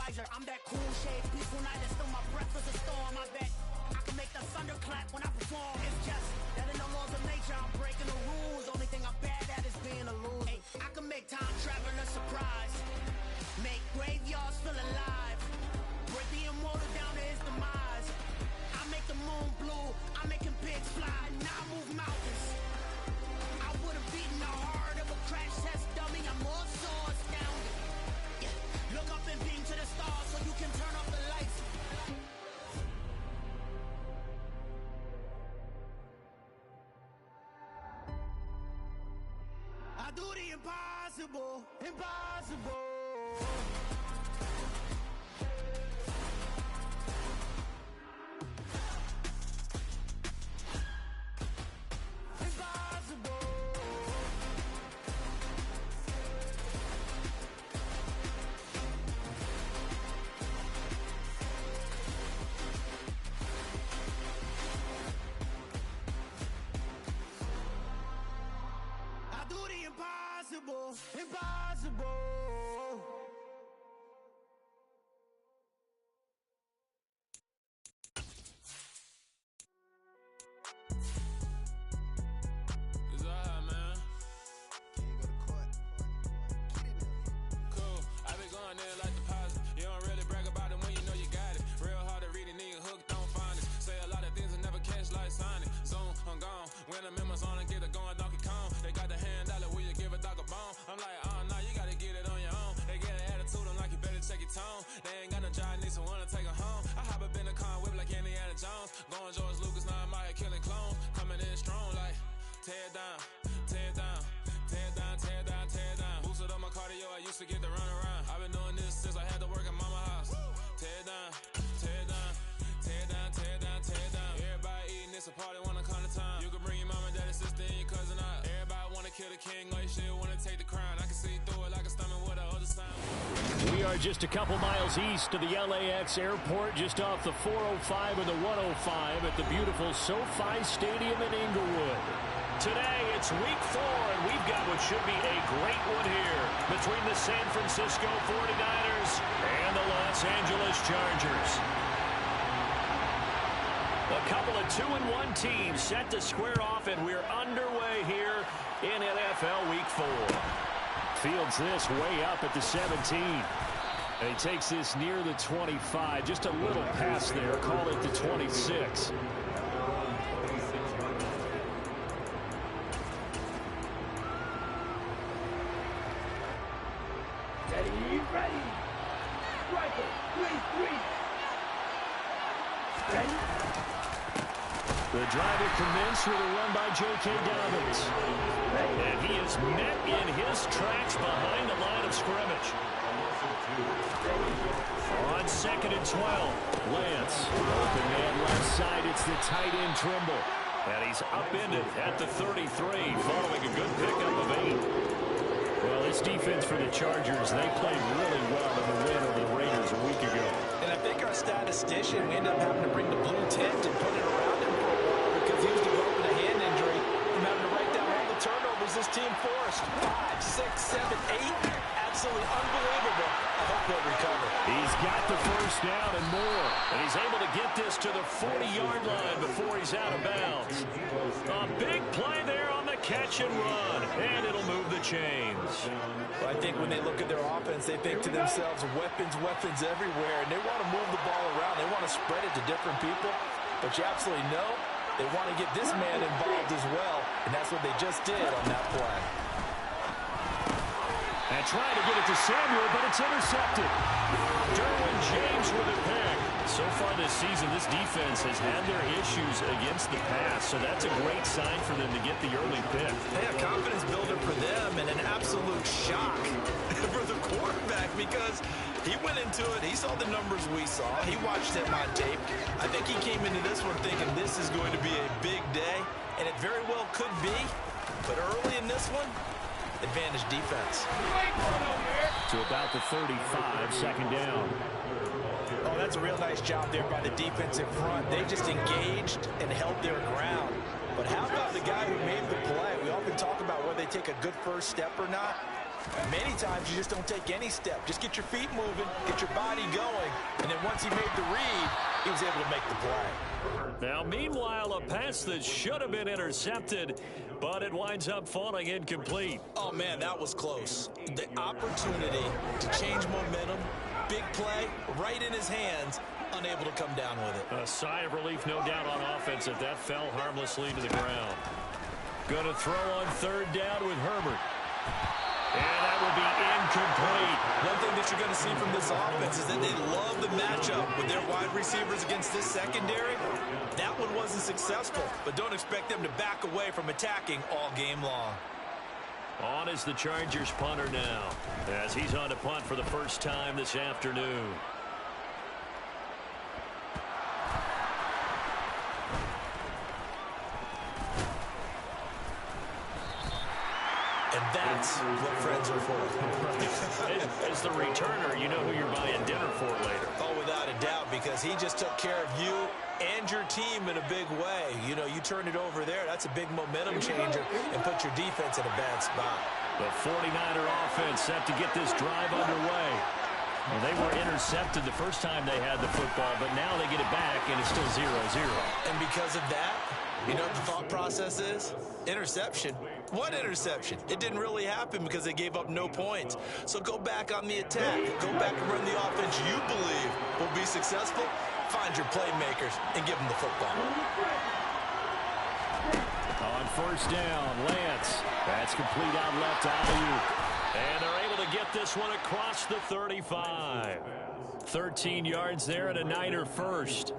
visor. I'm that cool shade, peaceful night, and still my breath is a storm. I bet I can make the thunder clap when I perform. It's just that in the laws of nature, I'm breaking the rules. Only thing I'm bad at is being a loser. Hey, I can make time travel a surprise, make graveyards feel alive, break the immortal down to his demise. I make the moon blue, I'm making pigs fly, now I move mountains. I would have beaten the heart of a crash test dummy. I'm more so astounded. Yeah. Look up and beam to the stars so you can turn off the lights. I do the impossible, impossible. Impossible, impossible. It's alright, man. Can you go to court? Get in there. Cool. I been going there like deposit. You don't really brag about it when you know you got it. Real hard to read a nigga hook, don't find it. Say a lot of things and never catch like sign it. Zoom, I'm gone. When I'm in my zone and get it going, Donkey Kong. They got the hand dollar, will you give a dog a bone? I'm like, oh, no, you gotta get it on your own. They get an attitude, I'm like, you better check your tone. They ain't got no job, need someone to take her home. I hop up in the car, whip like Indiana Jones. Going George Lucas, now I'm out here killing clones. Coming in strong like, tear down, tear down, tear down, tear down, tear down. Boosted up my cardio, I used to get to run around. I've been doing this since I had to work at mama house. Tear down, tear down, tear down, tear down, tear down. Everybody eating, it's a party, wanna come to time. You can bring your mama, daddy, sister, and your cousin out. Everybody wanna kill the king, like shit, wanna take the crown. I can see through it like a stomach with the other sound. We are just a couple miles east of the LAX airport, just off the 405 and the 105 at the beautiful SoFi Stadium in Inglewood. Today, it's week 4, and we've got what should be a great one here between the San Francisco 49ers and the Los Angeles Chargers. A couple of 2-1 teams set to square off, and we're underway here in NFL Week 4. Fields this way up at the 17. And he takes this near the 25. Just a little pass there. Call it the 26. Ready. Rifle. 3-3. Ready. The drive will commence with a run by J.K. Dobbins. And he is met in his tracks behind the line of scrimmage. On 2nd and 12, Lance. Open man left side, it's the tight end Trimble. And he's upended at the 33, following a good pickup of 8. Well, this defense for the Chargers, they played really well in the win over the Raiders a week ago. And I think our statistician, we ended up having to bring the blue tent and put it around him for a while because he was developing a hand injury from having to write down all the turnovers this team forced. 5, 6, 7, 8. Absolutely unbelievable. I hope he'll recover. He's got the first down and more. And he's able to get this to the 40-yard line before he's out of bounds. A big play there on the catch and run. And it'll move the chains. Well, I think when they look at their offense, they think to themselves, weapons, weapons everywhere. And they want to move the ball around. They want to spread it to different people. But you absolutely know they want to get this man involved as well. And that's what they just did on that play. And trying to get it to Samuel, but it's intercepted. Derwin James with a pick. So far this season, this defense has had their issues against the pass, so that's a great sign for them to get the early pick. Hey, a confidence builder for them and an absolute shock for the quarterback because he went into it, he saw the numbers we saw, he watched him on tape. I think he came into this one thinking this is going to be a big day, and it very well could be, but early in this one, advantage defense. To about the 35, 2nd down. Oh, that's a real nice job there by the defense in front. They just engaged and held their ground. But how about the guy who made the play? We often talk about whether they take a good first step or not. Many times you just don't take any step. Just get your feet moving, get your body going, and then once he made the read, he was able to make the play. Now, meanwhile, a pass that should have been intercepted, but it winds up falling incomplete. Oh, man, that was close. The opportunity to change momentum, big play, right in his hands, unable to come down with it. A sigh of relief, no doubt, on offense if that fell harmlessly to the ground. Going to throw on third down with Herbert. And that will be incomplete. One thing that you're going to see from this offense is that they love the matchup with their wide receivers against this secondary. That one wasn't successful, but don't expect them to back away from attacking all game long. On is the Chargers punter now, as he's on to punt for the first time this afternoon. And that's what friends are for. As the returner, you know who you're buying dinner for later. Oh, without a doubt, because he just took care of you and your team in a big way. You know, you turn it over there, that's a big momentum changer, and put your defense in a bad spot. The 49er offense set to get this drive underway. Well, they were intercepted the first time they had the football, but now they get it back, and it's still 0-0. And because of that, you know what the thought process is? Interception. What interception? It didn't really happen because they gave up no points. So go back on the attack. Go back and run the offense you believe will be successful. Find your playmakers and give them the football. On first down, Lance. That's complete out left to Ayuk. And they're able to get this one across the 35. 13 yards there and a Niner first.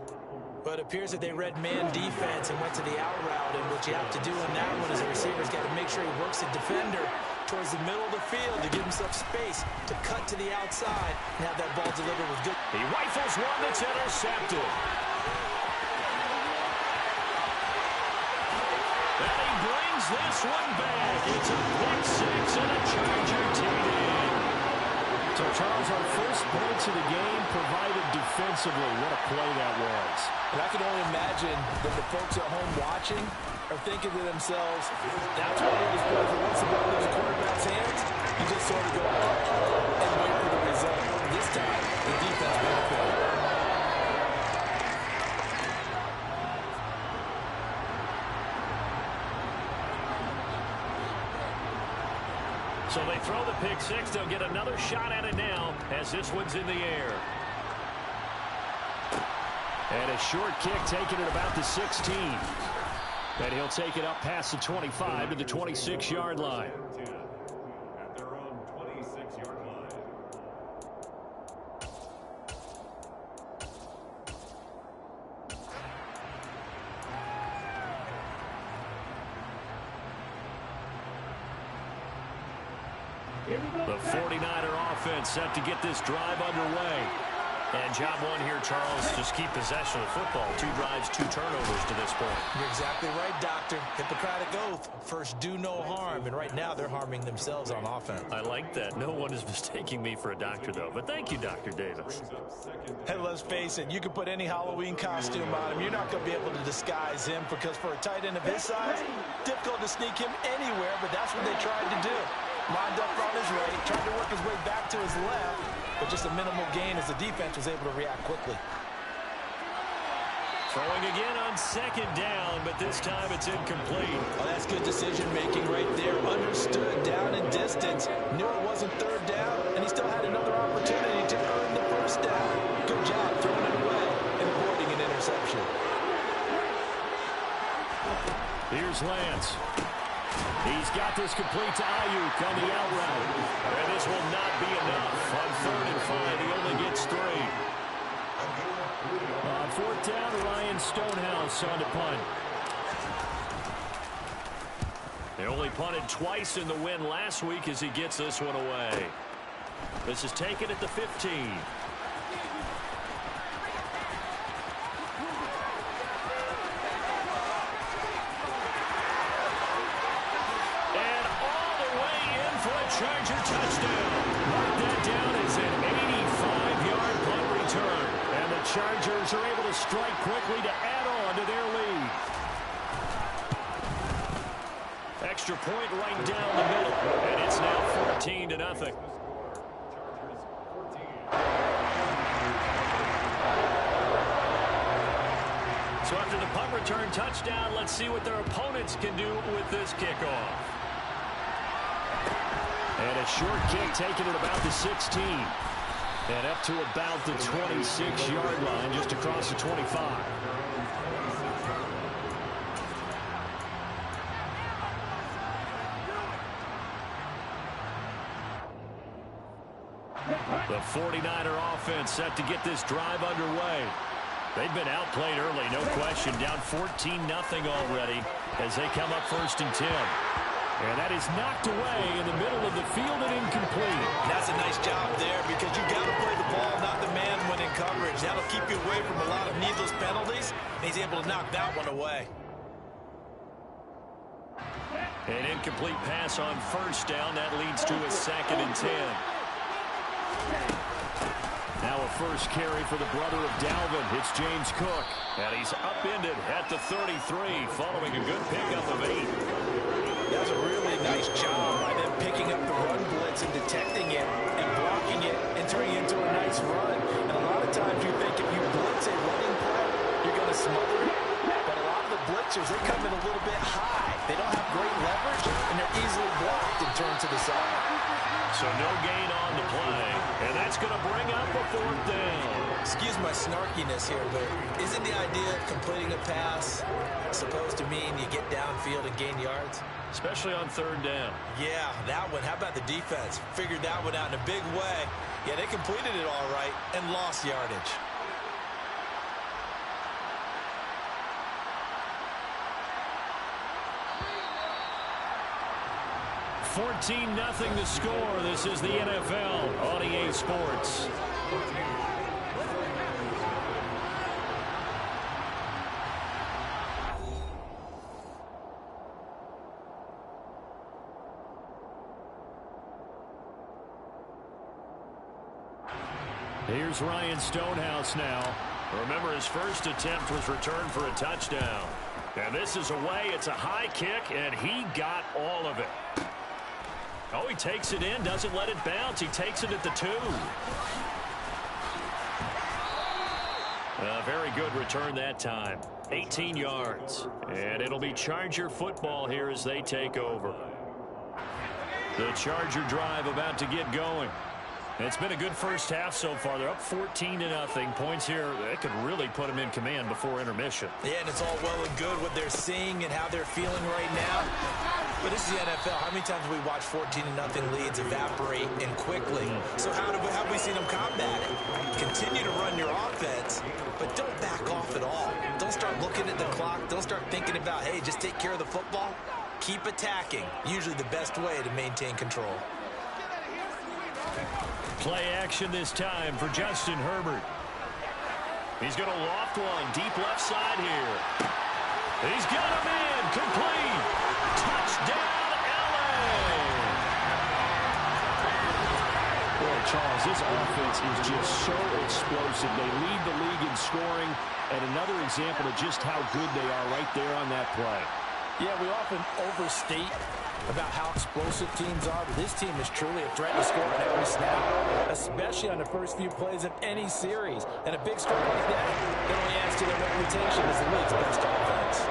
But it appears that they read man defense and went to the out route. And what you have to do in that one is the receiver's got to make sure he works the defender towards the middle of the field to give himself space to cut to the outside and have that ball delivered with good. He rifles one that's intercepted. And he brings this one back. It's a pick six and a Charger TD. So, Charles, our first points of the game provided defensively. What a play that was. And I can only imagine that the folks at home watching are thinking to themselves, that's what it is for. Once the ball leaves the quarterback's hands, you just sort of go up and wait for the result. This time, the defense benefited. So they throw the pick six. They'll get another shot at it now as this one's in the air. And a short kick taken at about the 16. And he'll take it up past the 25 to the 26-yard line. At their own 26-yard line. The 49er offense set to get this drive underway. And job one here, Charles, just keep possession of the football. 2 drives, 2 turnovers to this point. You're exactly right, Doctor. Hippocratic oath. First, do no harm. And right now, they're harming themselves on offense. I like that. No one is mistaking me for a doctor, though. But thank you, Dr. Davis. Hey, let's face it. You can put any Halloween costume on him. You're not going to be able to disguise him because for a tight end of his size, difficult to sneak him anywhere, but that's what they tried to do. Lined up on his right, tried to work his way back to his left, but just a minimal gain as the defense was able to react quickly. Throwing again on second down, but this time it's incomplete. Oh, that's good decision-making right there. Understood down and distance. Knew it wasn't third down, and he still had another opportunity to earn the first down. Good job throwing it away and avoiding an interception. Here's Lance. He's got this complete to Ayuk on the out route. And this will not be enough. On 3rd and 5, he only gets 3. On 4th down, Ryan Stonehouse on to punt. They only punted twice in the win last week as he gets this one away. This is taken at the 15. Charger touchdown. Mark that down as an 85-yard punt return. And the Chargers are able to strike quickly to add on to their lead. extra point right down the middle. And it's now 14-0. So after the punt return touchdown, let's see what their opponents can do with this kickoff. And a short kick taken at about the 16. And up to about the 26-yard line, just across the 25. The 49er offense set to get this drive underway. They've been outplayed early, no question. Down 14-0 already as they come up 1st and 10. And that is knocked away in the middle of the field and incomplete. That's a nice job there because you've got to play the ball, not the man when in coverage. That'll keep you away from a lot of needless penalties. And he's able to knock that one away. An incomplete pass on 1st down. That leads to a 2nd and 10. Now a first carry for the brother of Dalvin. It's James Cook. And he's upended at the 33 following a good pickup of 8. That's a really nice job by them picking up the run blitz and detecting it and blocking it and turning it into a nice run. And a lot of times you think if you blitz a running play, you're going to smother it. But a lot of the blitzers, they come in a little bit high. They don't have great leverage, and they're easily blocked and turned to the side. So no gain on the play, and that's going to bring up a 4th down. Excuse my snarkiness here, but isn't the idea of completing a pass supposed to mean you get downfield and gain yards? Especially on 3rd down. Yeah, that one. How about the defense? Figured that one out in a big way. Yeah, they completed it all right and lost yardage. 14-0 the score. This is the NFL on EA Sports. Here's Ryan Stonehouse now. Remember, his first attempt was returned for a touchdown. And this is away. It's a high kick, and he got all of it. Oh, he takes it in, doesn't let it bounce. He takes it at the 2. A very good return that time. 18 yards. And it'll be Charger football here as they take over. The Charger drive about to get going. It's been a good first half so far. They're up 14-0. Points here, that could really put them in command before intermission. Yeah, and it's all well and good what they're seeing and how they're feeling right now. But this is the NFL. How many times have we watched 14-0 leads evaporate and quickly? So how have we seen them combat it? Continue to run your offense, but don't back off at all. Don't start looking at the clock. Don't start thinking about, hey, just take care of the football. Keep attacking. Usually the best way to maintain control. Play action this time for Justin Herbert. He's going to loft one deep left side here. He's got him in. Complete. Touchdown, LA. Boy, Charles, this offense is just so explosive. They lead the league in scoring, and another example of just how good they are right there on that play. Yeah, we often overstate about how explosive teams are, but this team is truly a threat to score on every snap, especially on the first few plays of any series. And a big score like that, it only adds to their reputation as the league's best offense.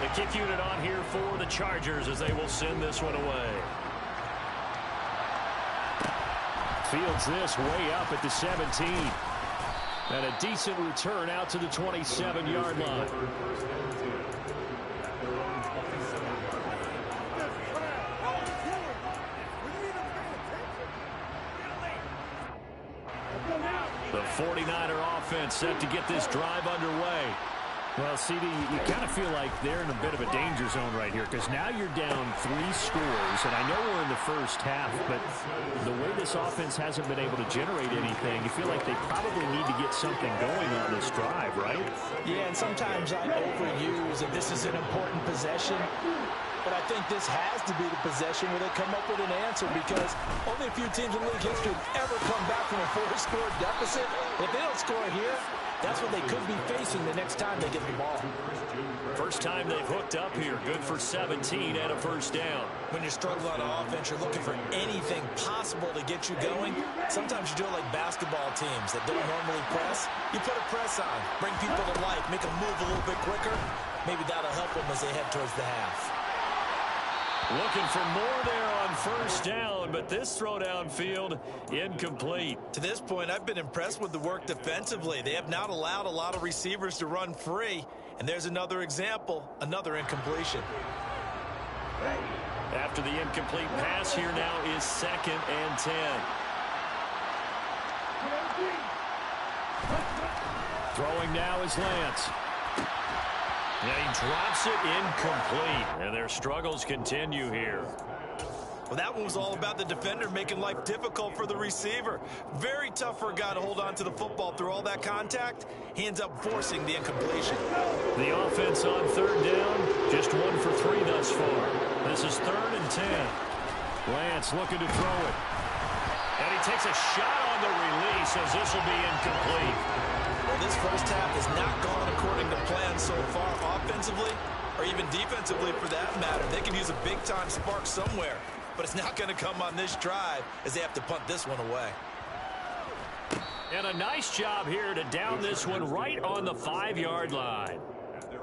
The kick unit on here for the Chargers as they will send this one away. Fields this way up at the 17. And a decent return out to the 27-yard line. The 49er offense set to get this drive underway. Well, CD, you kind of feel like they're in a bit of a danger zone right here because now you're down 3 scores, and I know we're in the first half, but the way this offense hasn't been able to generate anything, you feel like they probably need to get something going on this drive, right? Yeah, and sometimes I overuse that this is an important possession, but I think this has to be the possession where they come up with an answer because only a few teams in league history have ever come back from a 4-score deficit. If they don't score here, that's what they could be facing the next time they get the ball. First time they've hooked up here. Good for 17 and a first down. When you struggle on offense, you're looking for anything possible to get you going. Sometimes you do it like basketball teams that don't normally press. You put a press on, bring people to life, make them move a little bit quicker. Maybe that'll help them as they head towards the half. Looking for more there on first down, but this throw downfield incomplete. To this point, I've been impressed with the work defensively. They have not allowed a lot of receivers to run free. And there's another example, another incompletion. After the incomplete pass, here now is 2nd and 10. Throwing now is Lance. Yeah, he drops it incomplete, and their struggles continue here. Well, that one was all about the defender making life difficult for the receiver. Very tough for a guy to hold on to the football through all that contact. He ends up forcing the incompletion. The offense on 3rd down, just 1 for 3 thus far. This is 3rd and 10. Lance looking to throw it. And he takes a shot on the release as this will be incomplete. Well, this first half has not gone according to plan so far offensively, or even defensively for that matter. They can use a big-time spark somewhere, but it's not going to come on this drive as they have to punt this one away. And a nice job here to down this one right on the 5-yard line.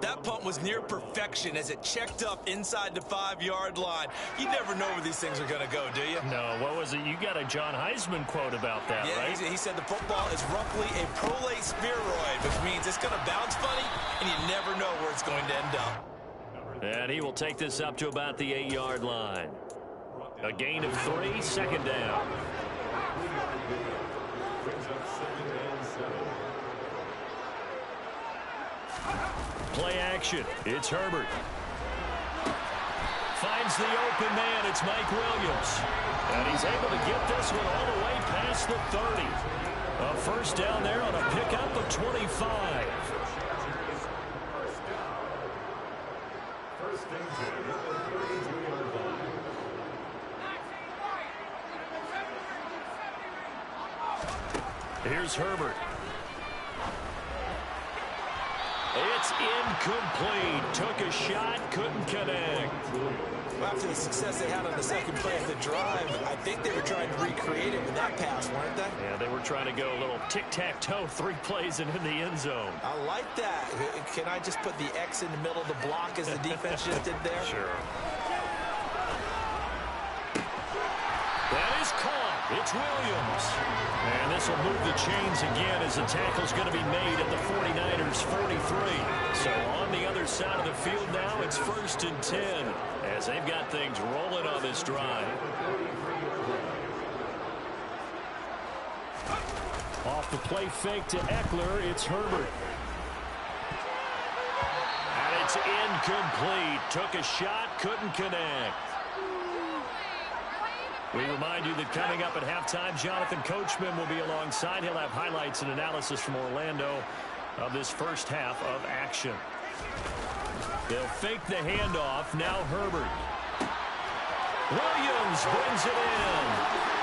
That punt was near perfection as it checked up inside the 5-yard line. You never know where these things are going to go, do you? No, what was it? You got a John Heisman quote about that, yeah, right? He said the football is roughly a prolate spheroid, which means it's going to bounce funny, and you never know where it's going to end up. And he will take this up to about the 8-yard line. A gain of 3, 2nd down. Play action. It's Herbert. Finds the open man. It's Mike Williams. And he's able to get this one all the way past the 30. A first down there on a pickup of 25. Here's Herbert. It's incomplete. Took a shot, couldn't connect. After the success they had on the second play of the drive, I think they were trying to recreate it with that pass, weren't they? Yeah, they were trying to go a little tic-tac-toe, 3 plays and in the end zone. I like that. Can I just put the X in the middle of the block as the defense just did there? Sure. That is caught. It's Williams. And this will move the chains again as the tackle's going to be made at the 49ers' 43. So on the other side of the field now, it's 1st and 10 as they've got things rolling on this drive. Off the play fake to Eckler, it's Herbert. And it's incomplete. Took a shot, couldn't connect. We remind you that coming up at halftime, Jonathan Coachman will be alongside. He'll have highlights and analysis from Orlando of this first half of action. They'll fake the handoff. Now Herbert. Williams brings it in.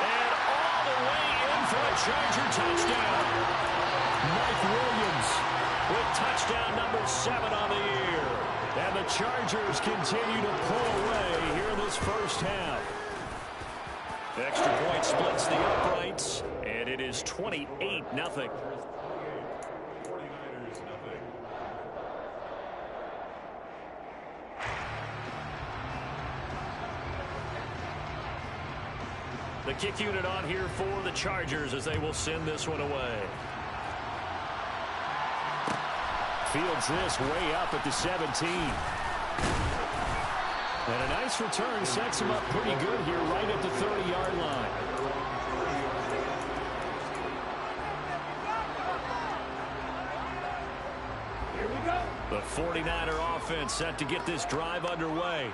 And all the way in for a Charger touchdown. Mike Williams with touchdown number 7 on the year. And the Chargers continue to pull away here in this first half. Extra point splits the uprights, and it is 28-0. The kick unit on here for the Chargers as they will send this one away. Fields this way up at the 17. And a nice return sets him up pretty good here right at the 30-yard line. Here we go. The 49er offense set to get this drive underway.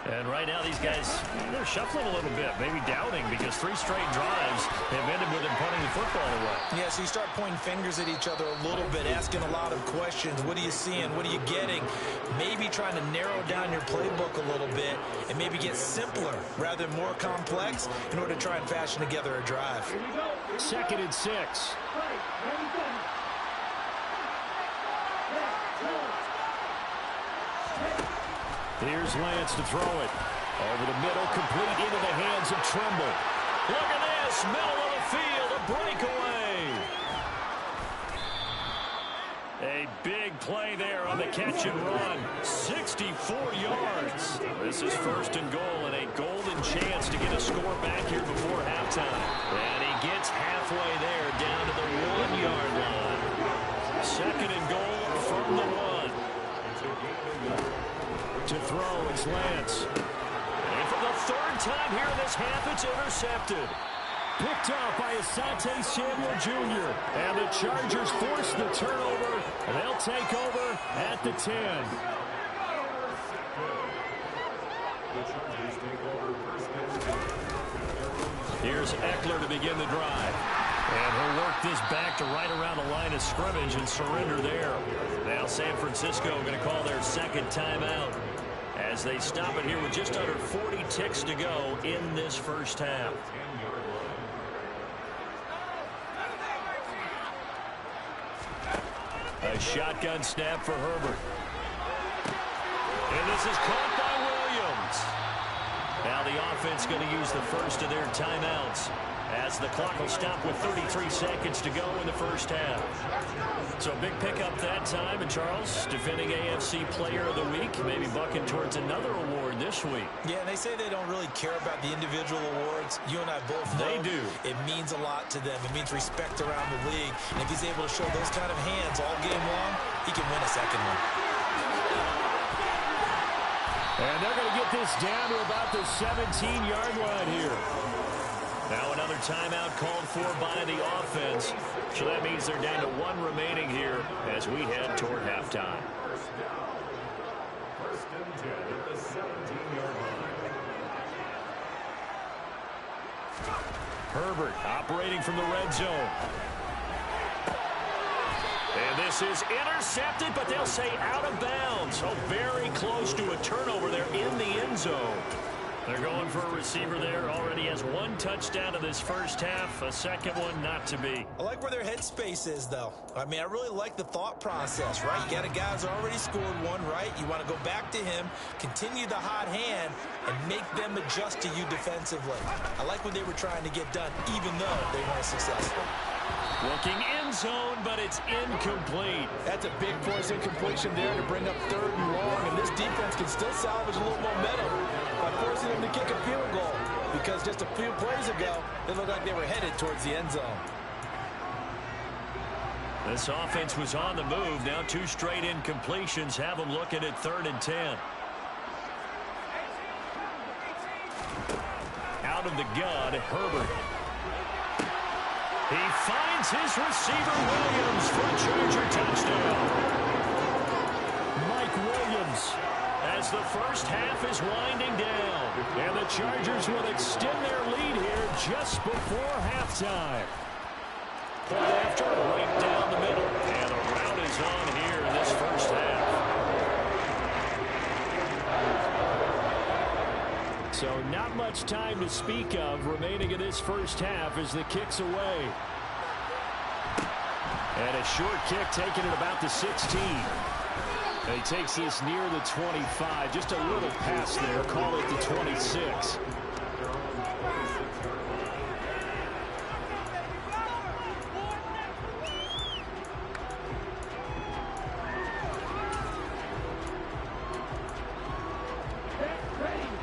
And right now these guys, they're shuffling a little bit, maybe doubting because 3 straight drives have ended with them punting the football away. Yeah, so you start pointing fingers at each other a little bit, asking a lot of questions. What are you seeing? What are you getting? Maybe trying to narrow down your playbook a little bit and maybe get simpler rather than more complex in order to try and fashion together a drive. Here we go. 2nd and 6. Here's Lance to throw it. Over the middle, complete into the hands of Trimble. Look at this, middle of the field, a breakaway. A big play there on the catch and run. 64 yards. This is 1st and goal and a golden chance to get a score back here before halftime. And he gets halfway there down to the 1-yard line. 2nd and goal from the 1. To throw, it's Lance. And for the 3rd time here in this half, it's intercepted. Picked up by Asante Samuel Jr. And the Chargers force the turnover. And they'll take over at the 10. Here's Eckler to begin the drive. And he'll work this back to right around the line of scrimmage and surrender there. Now San Francisco going to call their 2nd timeout as they stop it here with just under 40 ticks to go in this 1st half. A shotgun snap for Herbert. And this is caught by Williams. Now the offense going to use the 1st of their timeouts as the clock will stop with 33 seconds to go in the 1st half. So a big pickup that time. And Charles, defending AFC Player of the Week, maybe bucking towards another award this week. Yeah, and they say they don't really care about the individual awards. You and I both know they do. It means a lot to them. It means respect around the league. And if he's able to show those kind of hands all game long, he can win a 2nd one. And they're going to get this down to about the 17-yard line here. Now another timeout called for by the offense. So that means they're down to 1 remaining here as we head toward halftime. 1st and 10 at the 17-yard line. Herbert operating from the red zone. And this is intercepted, but they'll say out of bounds. So very close to a turnover there in the end zone. They're going for a receiver there. Already has 1 touchdown in this 1st half. A 2nd one not to be. I like where their headspace is, though. I mean, I really like the thought process, right? You got a guy who's already scored 1, right? You want to go back to him, continue the hot hand, and make them adjust to you defensively. I like what they were trying to get done, even though they weren't successful. Looking end zone, but it's incomplete. That's a big force incompletion there to bring up 3rd and long, and this defense can still salvage a little momentum by forcing them to kick a field goal, because just a few plays ago, they looked like they were headed towards the end zone. This offense was on the move. Now 2 straight incompletions have them looking at 3rd and 10. Out of the gun, Herbert. He finds his receiver, Williams, for a Charger touchdown. Mike Williams, as the 1st half is winding down. And the Chargers will extend their lead here just before halftime. Point after, right down the middle. And the route is on here in this 1st half. So not much time to speak of remaining in this 1st half as the kick's away. And a short kick taken at about the 16. And he takes this near the 25. Just a little pass there. Call it the 26.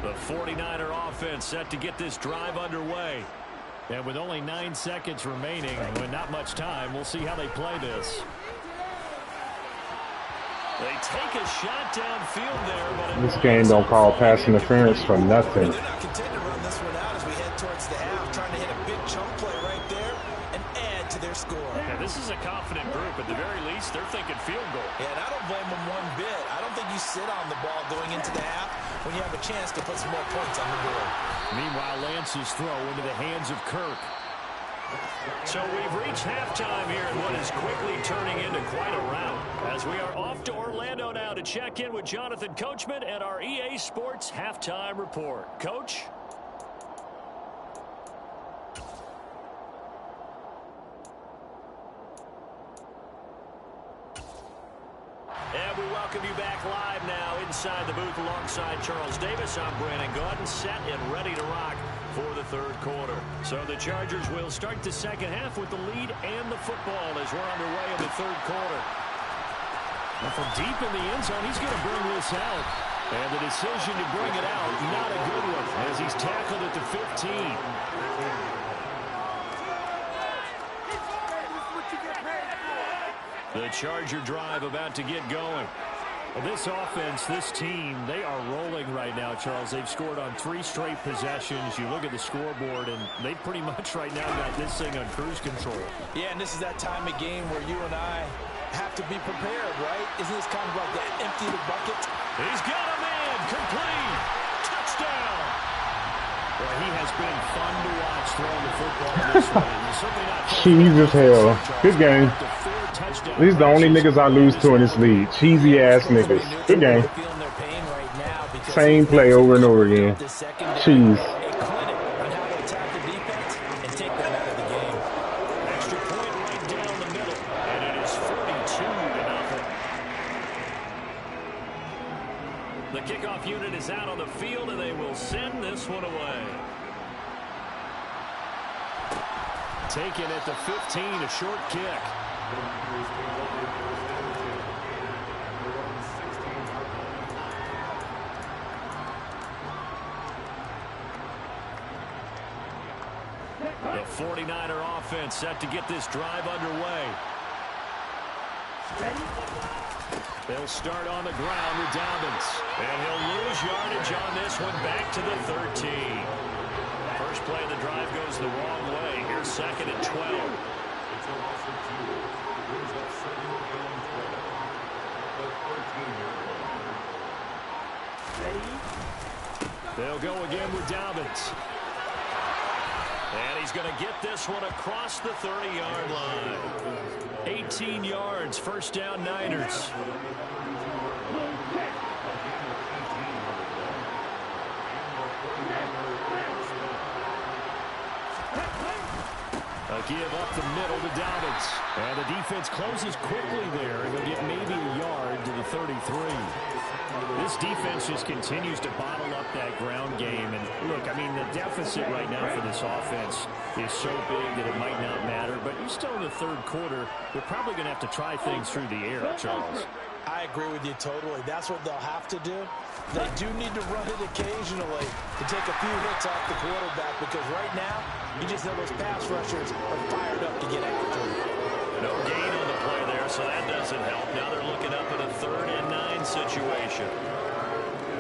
The 49er offense set to get this drive underway. And with only 9 seconds remaining, with not much time, we'll see how they play this. They take a shot downfield there, but this game don't call pass interference for nothing. They're not content to run this one out as we head towards the half, trying to hit a big chunk play right there and add to their score. Yeah, this is a confident group. At the very least, they're thinking field goal. Yeah, and I don't blame them one bit. I don't think you sit on the ball going into the half when you have a chance to put some more points on the board. Meanwhile, Lance's throw into the hands of Kirk. So we've reached halftime here in what is quickly turning into quite a rout, as we are off to Orlando now to check in with Jonathan Coachman and our EA Sports Halftime Report. Coach? And we welcome you back live now inside the booth alongside Charles Davis. I'm Brandon Gaudin, set and ready to rock for the third quarter. So the Chargers will start the second half with the lead and the football as we're underway in the third quarter. And from deep in the end zone, he's going to bring this out. And the decision to bring it out, not a good one, as he's tackled at the 15. The Charger drive about to get going. Well, this offense, this team, they are rolling right now, Charles. They've scored on 3 straight possessions. You look at the scoreboard, and they pretty much right now got this thing on cruise control. Yeah, and this is that time of game where you and I have to be prepared, right? Isn't this kind of like the empty the bucket? He's got a man, complete, touchdown. Well, he has been fun to watch throwing the football in this one. He's certainly not cheese as hell. Good game. These are the only niggas I lose to in this league. Cheesy ass niggas. Good game. Same play over and over again. Cheese. Extra point right down the middle, and it is 42-0. The kickoff unit is out on the field, and they will send this one away. Taken at the 15, a short kick. The 49er offense set to get this drive underway. They'll start on the ground with Dobbins. And he'll lose yardage on this one back to the 13. First play of the drive goes the wrong way. Here's second and 12. They'll go again with Dobbins. And he's going to get this one across the 30-yard line. 18 yards, first down Niners. A give up the middle to Dobbins. And the defense closes quickly there. He'll get maybe a yard to the 33. This defense just continues to bottle up that ground game. And look, I mean, the deficit right now for this offense is so big that it might not matter. But you're still in the third quarter. They're probably going to have to try things through the air, Charles. I agree with you totally. That's what they'll have to do. They do need to run it occasionally to take a few hits off the quarterback, because right now, you just know those pass rushers are fired up to get after him. No gain on the play there, so that doesn't help. Now they're looking up at a 3rd and 9 situation.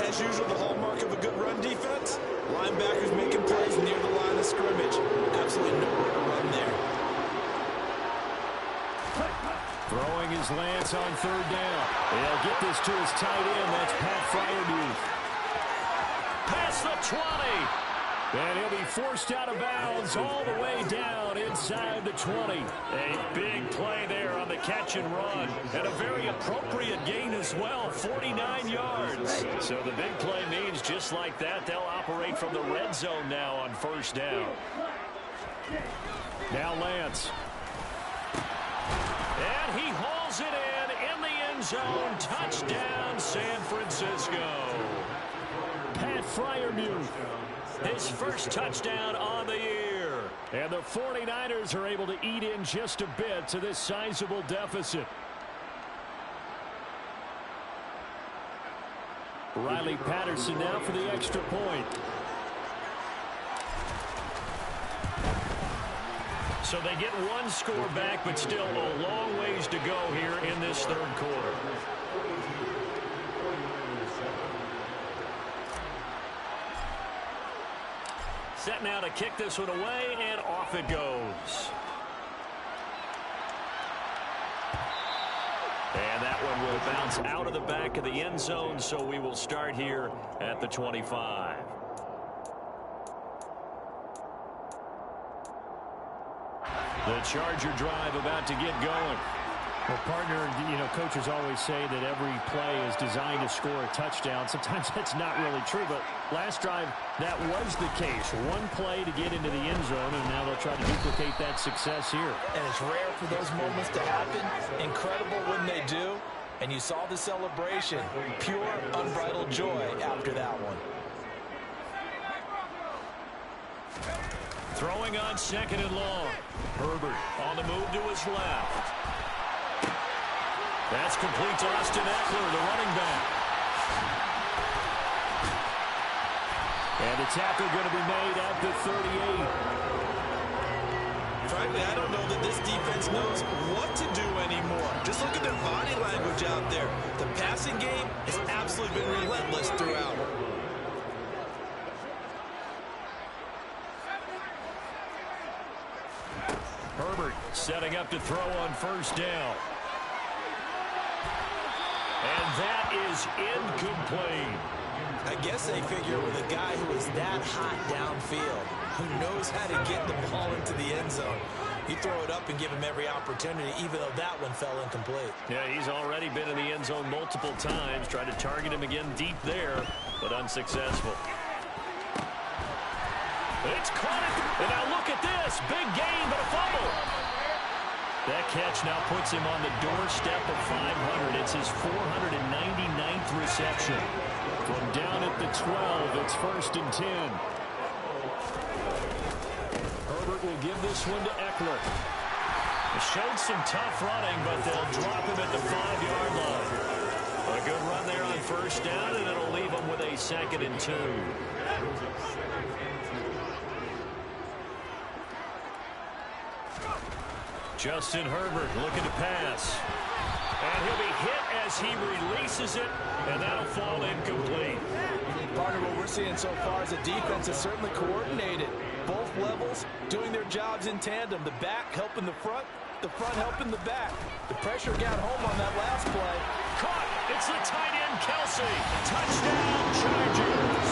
As usual, the hallmark of a good run defense, linebackers making plays near the line of scrimmage. Absolutely nowhere to run there. Throwing his Lance on 3rd down. They'll get this to his tight end. That's Pat Freiermuth. Past the 20. And he'll be forced out of bounds all the way down inside the 20. A big play there on the catch and run. And a very appropriate gain as well, 49 yards. So the big play means just like that, they'll operate from the red zone now on 1st down. Now Lance. And he hauls it in the end zone. Touchdown, San Francisco. Pat Freiermuth, his first touchdown on the year. And the 49ers are able to eat in just a bit to this sizable deficit. Riley Patterson now for the extra point. So they get one score back, but still a long ways to go here in this third quarter. Set now to kick this one away, and off it goes. And that one will bounce out of the back of the end zone, so we will start here at the 25. The Charger drive about to get going. Well, partner, you know, coaches always say that every play is designed to score a touchdown. Sometimes that's not really true, but last drive, that was the case. One play to get into the end zone, and now they'll try to duplicate that success here. And it's rare for those moments to happen. Incredible when they do. And you saw the celebration. Pure, unbridled joy after that one. Throwing on second and long. Herbert on the move to his left. That's complete to Austin Eckler, the running back. And the tackle going to be made at the 38. Frankly, I don't know that this defense knows what to do anymore. Just look at their body language out there. The passing game has absolutely been relentless throughout. Herbert setting up to throw on first down. And that is incomplete. I guess they figure with a guy who is that hot downfield, who knows how to get the ball into the end zone, you throw it up and give him every opportunity, even though that one fell incomplete. Yeah, he's already been in the end zone multiple times, tried to target him again deep there, but unsuccessful. It's caught it, and now look at this. Big gain, but a fumble. That catch now puts him on the doorstep of 500. It's his 499th reception. From down at the 12, it's 1st and 10. Herbert will give this one to Eckler. He showed some tough running, but they'll drop him at the 5-yard line. A good run there on first down, and it'll leave him with a 2nd and 2. Justin Herbert looking to pass. And he'll be hit as he releases it, and that'll fall incomplete. Part of what we're seeing so far is the defense is certainly coordinated. Both levels doing their jobs in tandem. The back helping the front helping the back. The pressure got home on that last play. Caught! It's the tight end, Kelsey. Touchdown, Chargers.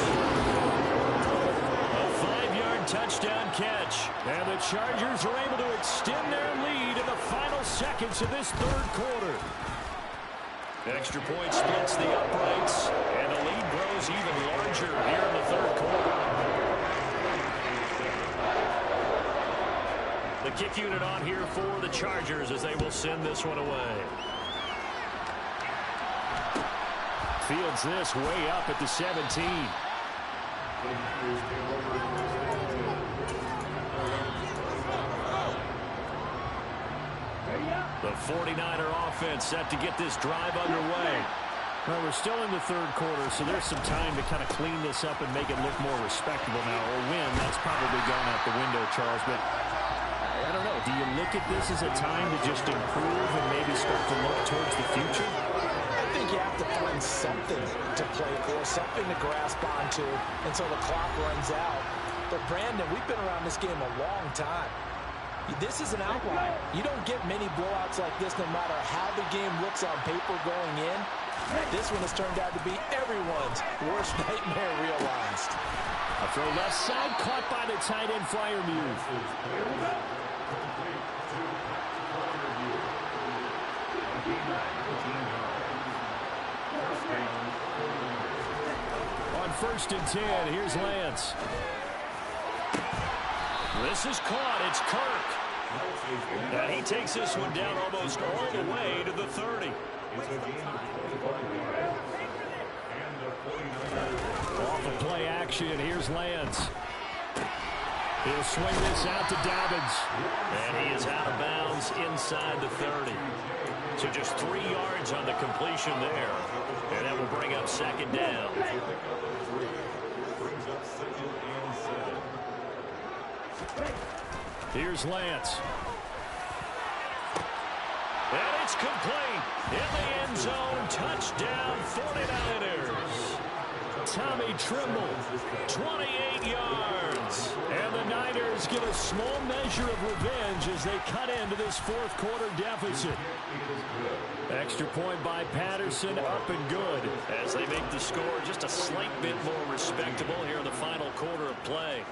A 5-yard touchdown catch. And the Chargers are able to extend their lead in the final seconds of this third quarter. Extra point splits the uprights, and the lead grows even larger here in the third quarter. The kick unit on here for the Chargers as they will send this one away. Fields this way up at the 17. The 49er offense set to get this drive underway. Well, we're still in the third quarter, so there's some time to kind of clean this up and make it look more respectable now. Or win, that's probably gone out the window, Charles. But I don't know. Do you look at this as a time to just improve and maybe start to look towards the future? I think you have to find something to play for, something to grasp onto until the clock runs out. But, Brandon, we've been around this game a long time. This is an outlier. You don't get many blowouts like this no matter how the game looks on paper going in. This one has turned out to be everyone's worst nightmare realized. A throw left side caught by the tight end Freiermuth. On 1st and 10, here's Lance. This is caught. It's Kirk. And he takes this one down almost all the way to the 30. Off of play action, here's Lance. He'll swing this out to Dobbins. And he is out of bounds inside the 30. So just 3 yards on the completion there. And that will bring up 2nd down. Here's Lance. And it's complete. In the end zone, touchdown 49ers. Tommy Trimble, 28 yards. And the Niners get a small measure of revenge as they cut into this fourth quarter deficit. Extra point by Patterson, up and good, as they make the score just a slight bit more respectable here in the final quarter of play.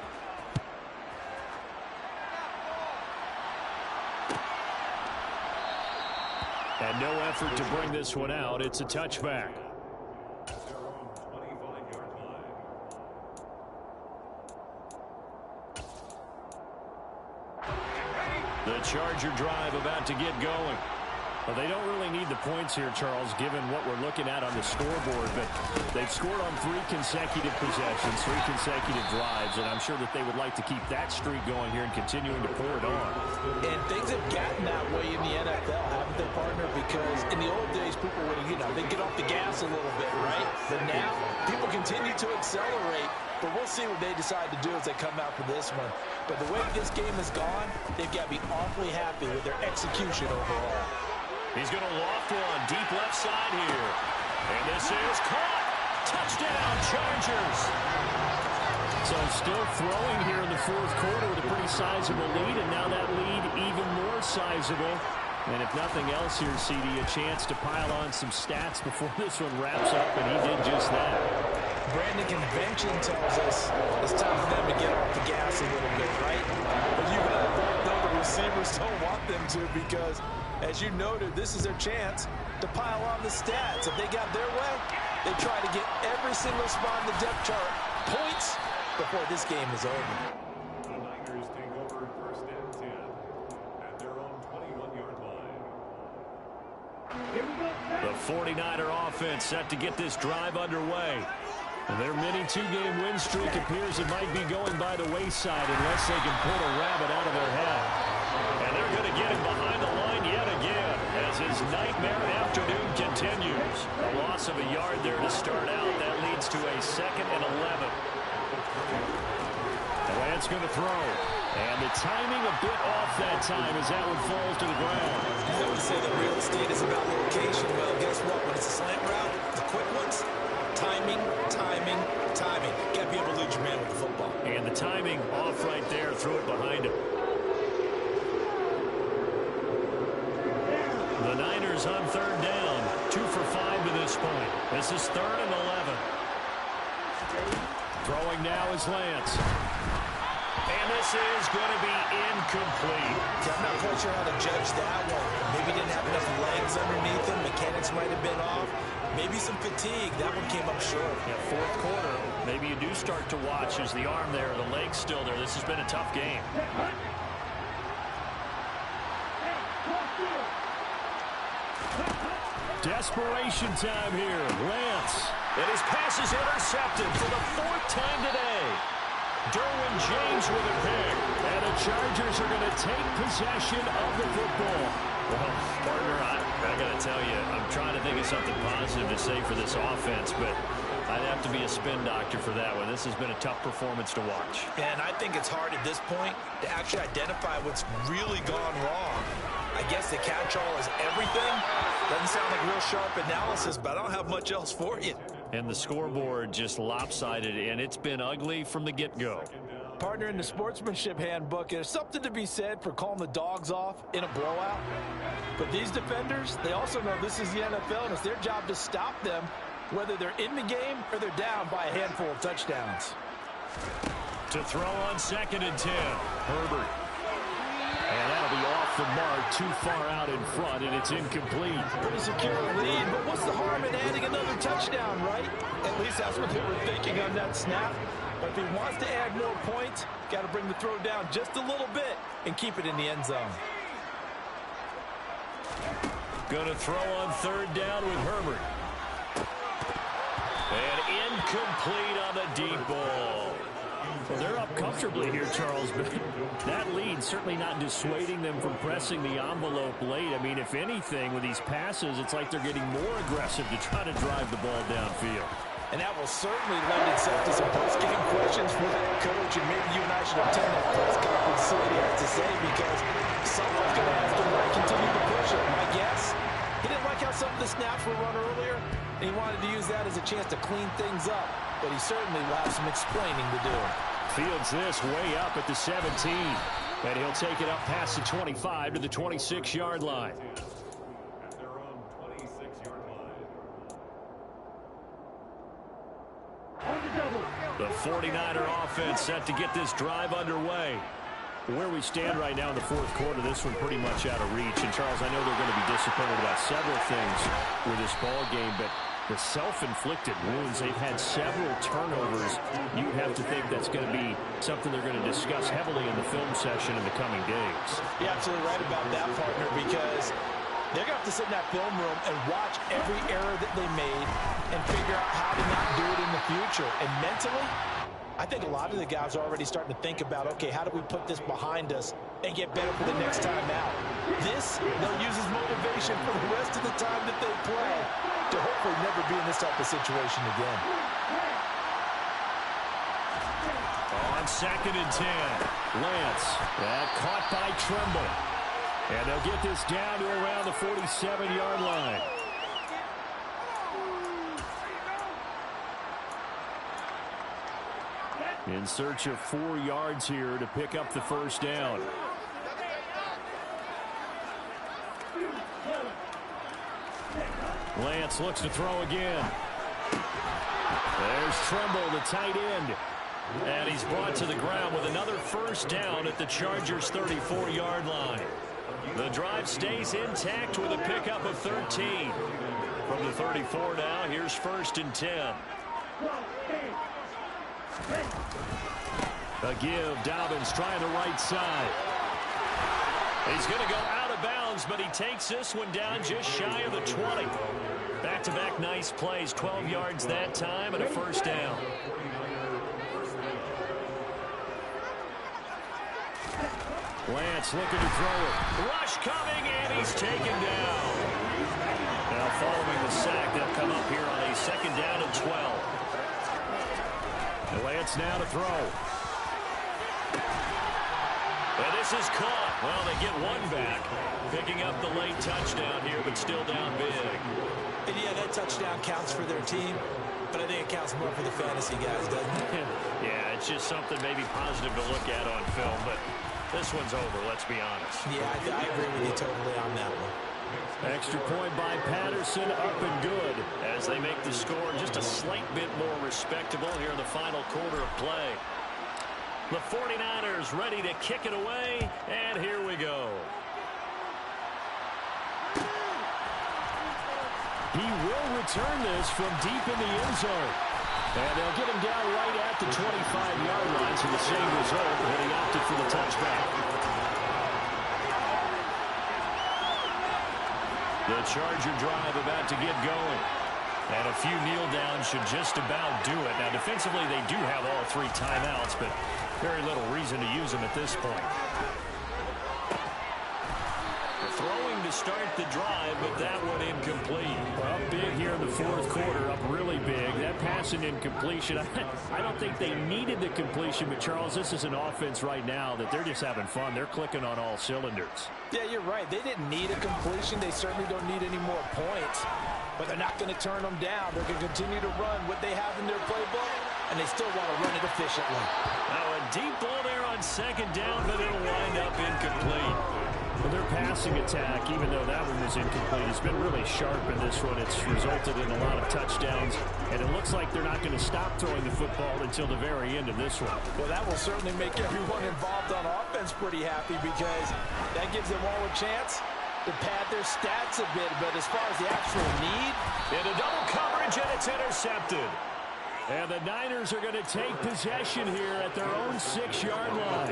And no effort to bring this one out. It's a touchback. The Charger drive about to get going. Well, they don't really need the points here, Charles, given what we're looking at on the scoreboard. But they've scored on 3 consecutive possessions, 3 consecutive drives, and I'm sure that they would like to keep that streak going here and continuing to pour it on. And things have gotten that way in the NFL, haven't they, partner? Because in the old days, people would, they get off the gas a little bit, right? But now, people continue to accelerate. But we'll see what they decide to do as they come out for this one. But the way this game has gone, they've got to be awfully happy with their execution overall. He's going to loft one deep left side here. And this is caught. Touchdown, Chargers. So still throwing here in the fourth quarter with a pretty sizable lead, and now that lead even more sizable. And if nothing else here, CD, a chance to pile on some stats before this one wraps up, and he did just that. Brandon, convention tells us it's time for them to get off the gas a little bit, right? But you got to know the receivers don't want them to, because, as you noted, this is their chance to pile on the stats. If they got their way, they try to get every single spot in the depth chart points before this game is over. The Niners take over 1st and 10 at their own 21-yard line. The 49er offense set to get this drive underway. Their mini 2-game win streak appears it might be going by the wayside unless they can pull a rabbit out of their hat. And they're going to get him behind the line yet again as his nightmare afternoon continues. A loss of a yard there to start out. That leads to a 2nd and 11. Lance going to throw. And the timing a bit off that time as that one falls to the ground. I would say that real estate is about location. Well, guess what? When it's a slant route, the quick ones, timing, timing, timing. Got to be able to lead your man with the football. And the timing off right there. Threw it behind him. The Niners on 3rd down. 2 for 5 to this point. This is 3rd and 11. Throwing now is Lance. And this is going to be incomplete. I'm not quite sure how to judge that one. Maybe didn't have enough legs underneath him. Mechanics might have been off. Maybe some fatigue. That one came up short. Yeah, fourth quarter. Maybe you do start to watch as the arm there, the leg's still there. This has been a tough game. Desperation time here. Lance. And his pass is intercepted for the 4th time today. Derwin James with a pick. And the Chargers are going to take possession of the football. Well, partner, I got to tell you, I'm trying to think of something positive to say for this offense, but I'd have to be a spin doctor for that one. This has been a tough performance to watch. And I think it's hard at this point to actually identify what's really gone wrong. I guess the catch-all is everything. Doesn't sound like real sharp analysis, but I don't have much else for you. And the scoreboard just lopsided, and it's been ugly from the get-go. Partner, in the sportsmanship handbook, there's something to be said for calling the dogs off in a blowout. But these defenders, they also know this is the NFL, and it's their job to stop them, whether they're in the game or they're down by a handful of touchdowns. To throw on 2nd and 10, Herbert. And that'll be off the mark, too far out in front, and it's incomplete. Pretty secure lead, but what's the harm in adding another touchdown, right? At least that's what they were thinking on that snap. But if he wants to add more points, got to bring the throw down just a little bit and keep it in the end zone. Going to throw on 3rd down with Herbert. And incomplete on the deep ball. Well, they're up comfortably here, Charles, but that lead certainly not dissuading them from pressing the envelope late. I mean, if anything, with these passes, it's like they're getting more aggressive to try to drive the ball downfield. And that will certainly lend itself to some post-game questions for that coach, and maybe you and I should attend that press conference, see what he has to say, because someone's going to have to continue to push him. My guess, he didn't like how some of the snaps were run earlier, and he wanted to use that as a chance to clean things up, but he certainly will have some explaining to do. Fields this way up at the 17, and he'll take it up past the 25 to the 26-yard line. At their own 26-yard line. The 49er offense set to get this drive underway. Where we stand right now in the fourth quarter, this one pretty much out of reach. And, Charles, I know they're going to be disappointed about several things with this ball game, but the self-inflicted wounds, they've had several turnovers. You have to think that's going to be something they're going to discuss heavily in the film session in the coming days. You're absolutely right about that, partner, because They're going to have to sit in that film room and watch every error that they made and figure out how to not do it in the future. And mentally, I think a lot of the guys are already starting to think about, okay, how do we put this behind us and get better for the next time out? This, they'll use as motivation for the rest of the time that they play to hopefully never be in this type of situation again. On 2nd and 10, Lance. That caught by Tremble. And they'll get this down to around the 47-yard line. In search of 4 yards here to pick up the first down. Lance looks to throw again. There's Tremble, the tight end. And he's brought to the ground with another first down at the Chargers' 34-yard line. The drive stays intact with a pickup of 13. From the 34 now, here's 1st and 10. A give, Dobbins trying the right side. He's going to go out of bounds, but he takes this one down just shy of the 20. Back-to-back nice plays, 12 yards that time and a first down. Lance looking to throw it. Rush coming, and he's taken down. Now following the sack, they'll come up here on a 2nd down and 12. Lance now to throw. And this is caught. Well, they get one back. Picking up the late touchdown here, but still down big. And yeah, that touchdown counts for their team, but I think it counts more for the fantasy guys, doesn't it? Yeah, it's just something maybe positive to look at on film, but this one's over, let's be honest. Yeah, I agree with you totally on that one. Extra point by Patterson, up and good as they make the score just a slight bit more respectable here in the final quarter of play. The 49ers ready to kick it away, and here we go. He will return this from deep in the end zone. And they'll get him down right at the 25-yard line, so the same result, but he opted for the touchback. The Charger drive about to get going. And a few kneel downs should just about do it. Now, defensively, they do have all 3 timeouts, but very little reason to use them at this point. Throwing to start the drive, but that one incomplete. Up big here in the 4th quarter, up really big. That pass and incompletion, I don't think they needed the completion, but Charles, this is an offense right now that they're just having fun. They're clicking on all cylinders. Yeah, you're right. They didn't need a completion. They certainly don't need any more points, but they're not going to turn them down. They're going to continue to run what they have in their playbook, and they still want to run it efficiently. Now a deep ball there on 2nd down, but it'll wind up incomplete. Well, their passing attack, even though that one was incomplete, has been really sharp in this one. It's resulted in a lot of touchdowns, and it looks like they're not going to stop throwing the football until the very end of this one. Well, that will certainly make everyone involved on offense pretty happy because that gives them all a chance to pad their stats a bit. But as far as the actual need, into double coverage, and it's intercepted. And the Niners are going to take possession here at their own 6-yard line.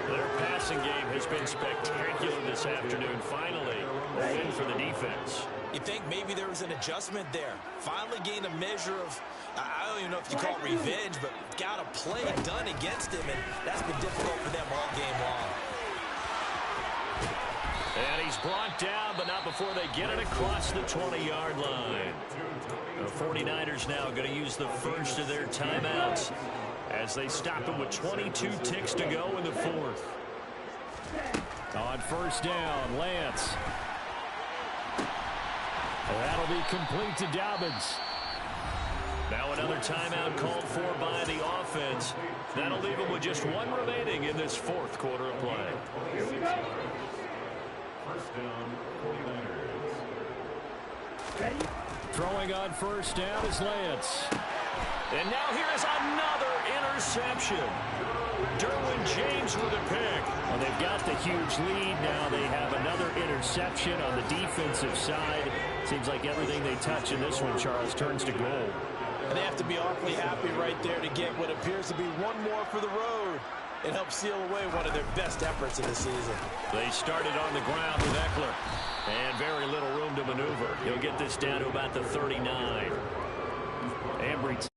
Their passing game has been spectacular this afternoon. Finally, a win for the defense. You think maybe there was an adjustment there. Finally gained a measure of, I don't even know if you call it revenge, but got a play done against him, and that's been difficult for them all game long. And he's brought down, but not before they get it across the 20-yard line. The 49ers now going to use the first of their timeouts as they stop him with 22 ticks to go in the 4th. On 1st down, Lance. That'll be complete to Dobbins. Now another timeout called for by the offense. That'll leave them with just 1 remaining in this 4th quarter of play. Here we go. 1st down, 49ers. Ready? Throwing on 1st down is Lance. And now here is another interception. Derwin James with a pick. Well, they've got the huge lead. Now they have another interception on the defensive side. Seems like everything they touch in this one, Charles, turns to gold. And they have to be awfully happy right there to get what appears to be 1 more for the road. and help seal away one of their best efforts of the season. They started on the ground with Eckler, and very little room to maneuver. He'll get this down to about the 39. Ambry